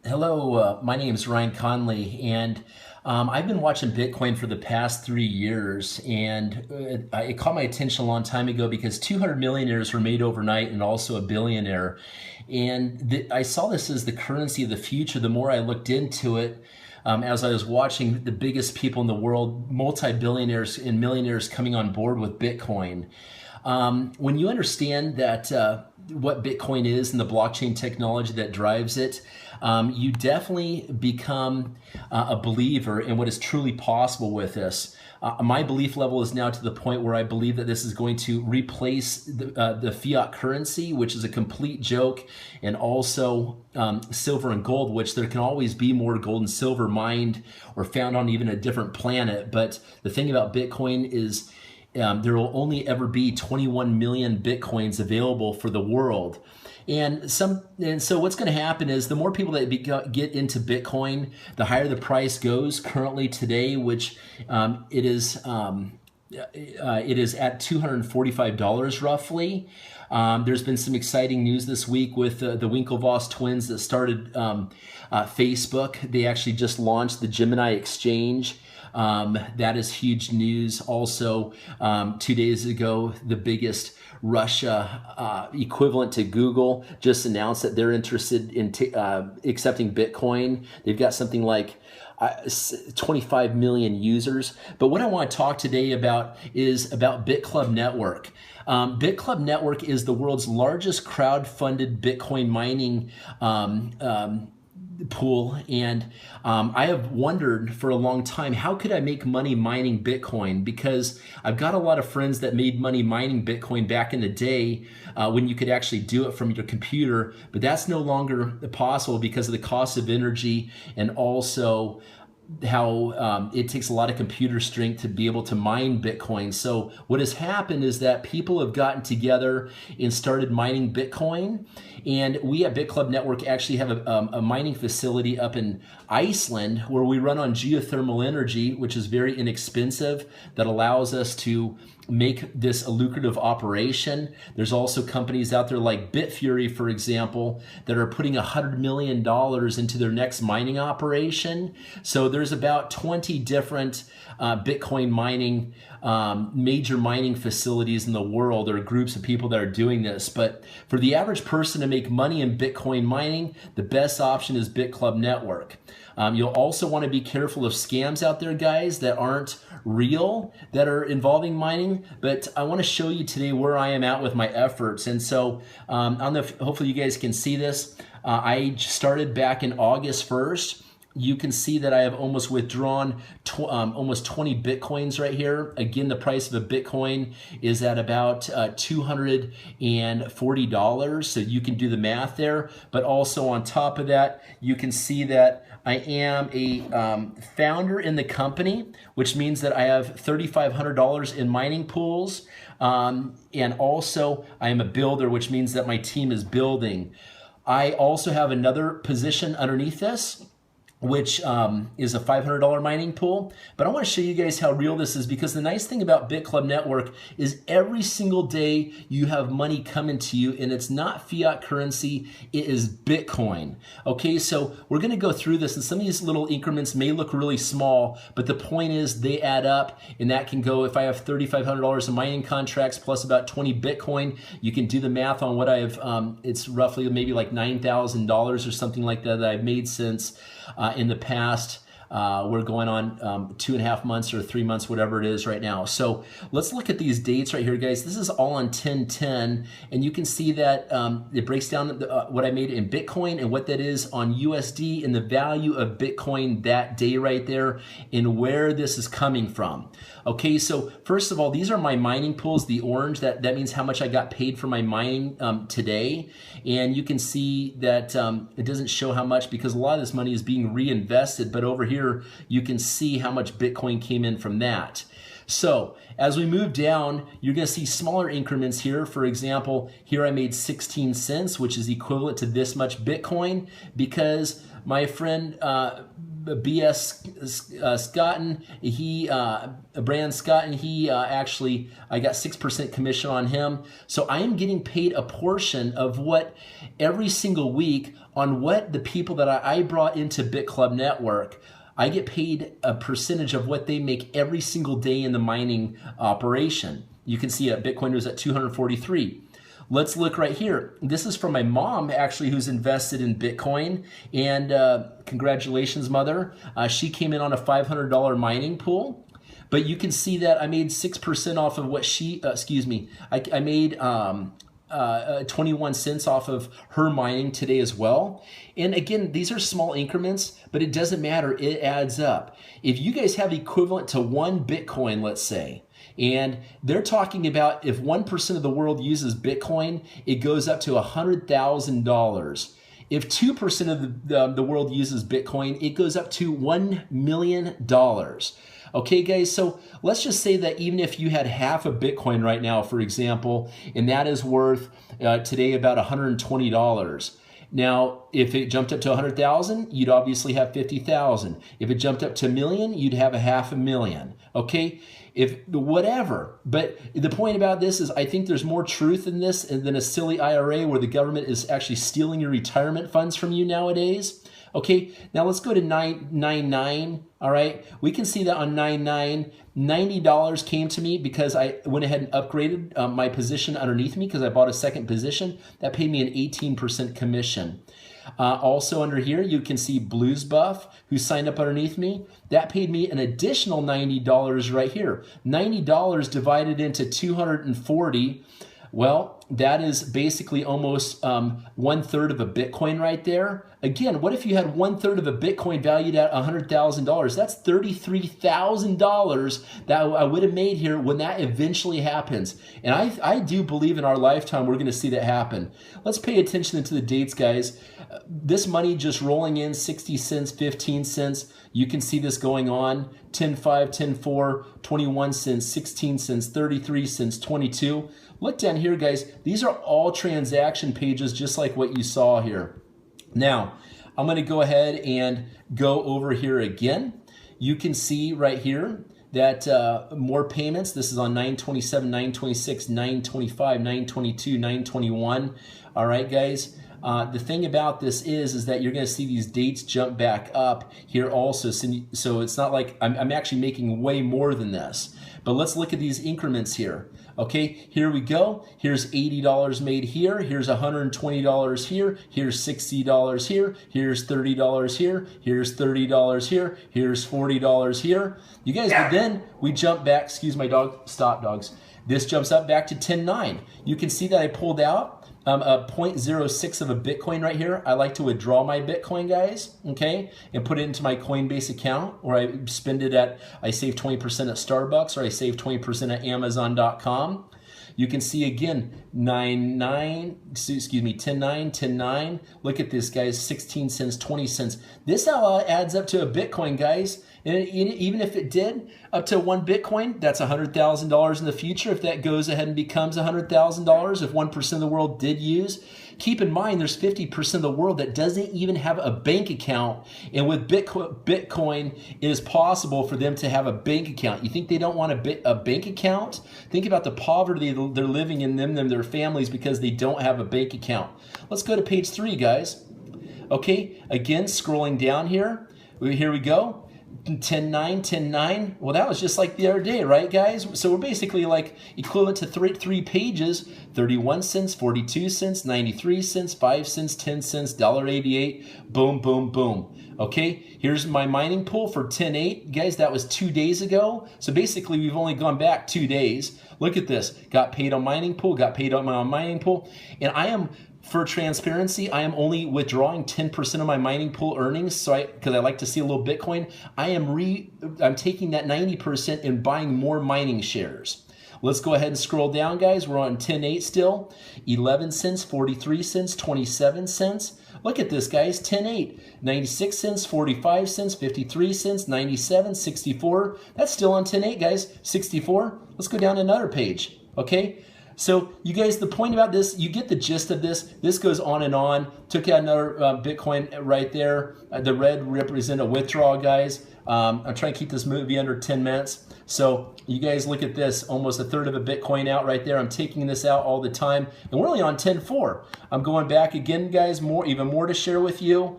Hello, my name is Ryan Conley, and I've been watching Bitcoin for the past 3 years, and it caught my attention a long time ago because 200 millionaires were made overnight and also a billionaire. And I saw this as the currency of the future. The more I looked into it, as I was watching the biggest people in the world, multi-billionaires and millionaires coming on board with Bitcoin. When you understand that what Bitcoin is and the blockchain technology that drives it, you definitely become a believer in what is truly possible with this. My belief level is now to the point where I believe that this is going to replace the fiat currency, which is a complete joke, and also silver and gold, which there can always be more gold and silver mined or found on even a different planet. But the thing about Bitcoin is there will only ever be 21 million Bitcoins available for the world. And so what's going to happen is the more people that get into Bitcoin, the higher the price goes. Currently today, which it is at $245 roughly. There's been some exciting news this week with the Winklevoss twins that started Facebook. They actually just launched the Gemini exchange. That is huge news. Also, 2 days ago, the biggest Russia equivalent to Google just announced that they're interested in accepting Bitcoin. They've got something like 25 million users. But what I want to talk today about is about BitClub Network. BitClub Network is the world's largest crowd-funded Bitcoin mining pool, and I have wondered for a long time, how could I make money mining Bitcoin? Because I've got a lot of friends that made money mining Bitcoin back in the day when you could actually do it from your computer, but that's no longer possible because of the cost of energy and also how it takes a lot of computer strength to be able to mine Bitcoin. So what has happened is that people have gotten together and started mining Bitcoin. And we at BitClub Network actually have a mining facility up in Iceland where we run on geothermal energy, which is very inexpensive, that allows us to make this a lucrative operation. There's also companies out there like Bitfury, for example, that are putting $100 million into their next mining operation. So there's about 20 different Bitcoin mining, major mining facilities in the world, or groups of people that are doing this. But for the average person to make money in Bitcoin mining, the best option is BitClub Network. You'll also want to be careful of scams out there, guys, that aren't real, that are involving mining. But I want to show you today where I am at with my efforts. And so hopefully you guys can see this. I started back in August 1st. You can see that I have almost withdrawn almost 20 Bitcoins right here. Again, the price of a Bitcoin is at about $240. So you can do the math there. But also on top of that, you can see that I am a founder in the company, which means that I have $3,500 in mining pools. And also I am a builder, which means that my team is building. I also have another position underneath this, which is a $500 mining pool. But I want to show you guys how real this is, because the nice thing about BitClub Network is every single day you have money coming to you, and it's not fiat currency, it is Bitcoin. Okay, so we're going to go through this, and some of these little increments may look really small, but the point is they add up, and that can go, if I have $3,500 in mining contracts plus about 20 Bitcoin, you can do the math on what I have. It's roughly maybe like $9,000 or something like that I've made since in the past. We're going on 2.5 months or 3 months, whatever it is right now. So let's look at these dates right here, guys. This is all on 10/10, and you can see that it breaks down what I made in Bitcoin and what that is on USD and the value of Bitcoin that day right there and where this is coming from. Okay, so first of all, these are my mining pools, the orange. That means how much I got paid for my mining today. And you can see that it doesn't show how much because a lot of this money is being reinvested, but over here you can see how much Bitcoin came in from that. So as we move down, you're going to see smaller increments here. For example, here I made 16 cents, which is equivalent to this much Bitcoin, because my friend B.S. Scotton, Brand Scotton, actually, I got 6% commission on him. So I am getting paid a portion of what every single week on what the people that I brought into Bit Club Network, I get paid a percentage of what they make every single day in the mining operation. You can see Bitcoin was at 243. Let's look right here. This is from my mom, actually, who's invested in Bitcoin. And congratulations, mother. She came in on a $500 mining pool. But you can see that I made 6% off of what she, I made 21 cents off of her mining today as well. And again, these are small increments, but it doesn't matter. It adds up. If you guys have equivalent to 1 Bitcoin, let's say, and they're talking about if 1% of the world uses Bitcoin, it goes up to $100,000. If 2% of the world uses Bitcoin, it goes up to $1 million. Okay, guys, so let's just say that even if you had half a Bitcoin right now, for example, and that is worth today about $120. Now, if it jumped up to 100,000, you'd obviously have 50,000. If it jumped up to a million, you'd have a $500,000. Okay, if whatever. But the point about this is I think there's more truth in this than a silly IRA where the government is actually stealing your retirement funds from you nowadays. Okay, now let's go to 999. All right, we can see that on 99, $90 came to me because I went ahead and upgraded my position underneath me because I bought a second position. That paid me an 18% commission. Also under here, you can see Blues Buff, who signed up underneath me. That paid me an additional $90 right here. $90 divided into 240. Well, that is basically almost 1/3 of a Bitcoin right there. Again, what if you had 1/3 of a Bitcoin valued at $100,000? That's $33,000 that I would have made here when that eventually happens. And I do believe in our lifetime we're going to see that happen. Let's pay attention to the dates, guys. This money just rolling in 60 cents, 15 cents. You can see this going on. 10.5, 10.4, 21 cents, 16 cents, 33 cents, 22. Look down here, guys. These are all transaction pages just like what you saw here. Now, I'm going to go ahead and go over here again. You can see right here that more payments. This is on 9/27, 9/26, 9/25, 9/22, 9/21. All right, guys. The thing about this is that you're going to see these dates jump back up here also. So it's not like I'm actually making way more than this. But let's look at these increments here. Okay, here we go. Here's $80 made here. Here's $120 here. Here's $60 here. Here's $30 here. Here's $30 here. Here's $40 here. You guys, but then we jump back. Excuse my dog. Stop, dogs. This jumps up back to 10.9. You can see that I pulled out a 0.06 of a Bitcoin right here. I like to withdraw my Bitcoin, guys, okay, and put it into my Coinbase account, or I spend it I save 20% at Starbucks, or I save 20% at Amazon.com. You can see again, 10.9, 10.9. Look at this, guys, 16 cents, 20 cents. This all adds up to a Bitcoin, guys. And even if it did up to 1 Bitcoin, that's $100,000 in the future. If that goes ahead and becomes $100,000, if 1% of the world did use, keep in mind there's 50% of the world that doesn't even have a bank account. And with Bitcoin, it is possible for them to have a bank account. You think they don't want a bank account? Think about the poverty they're living in and their families because they don't have a bank account. Let's go to page 3, guys. Okay, again, scrolling down here. Here we go. 10.9, 10.9. Well, that was just like the other day, right, guys? So we're basically like equivalent to three pages. 31 cents, 42 cents, 93 cents, 5 cents, 10 cents, $1.88. Boom, boom, boom. Okay, here's my mining pool for 10.8. Guys, that was 2 days ago. So basically, we've only gone back 2 days. Look at this. Got paid on mining pool, got paid on my mining pool. And I am... For transparency, I am only withdrawing 10% of my mining pool earnings, because I like to see a little Bitcoin. I'm taking that 90% and buying more mining shares. Let's go ahead and scroll down, guys. We're on 10.8 still. 11 cents, 43 cents, 27 cents. Look at this, guys. 10.8, 96 cents, 45 cents, 53 cents, 97, 64. That's still on 10.8, guys. 64. Let's go down another page, okay? So you guys, the point about this, you get the gist of this. This goes on and on. Took out another Bitcoin right there. The red represent a withdrawal, guys. I'm trying to keep this movie under 10 minutes. So you guys look at this, almost a third of a Bitcoin out right there. I'm taking this out all the time, and we're only on 10.4. I'm going back again, guys, even more to share with you.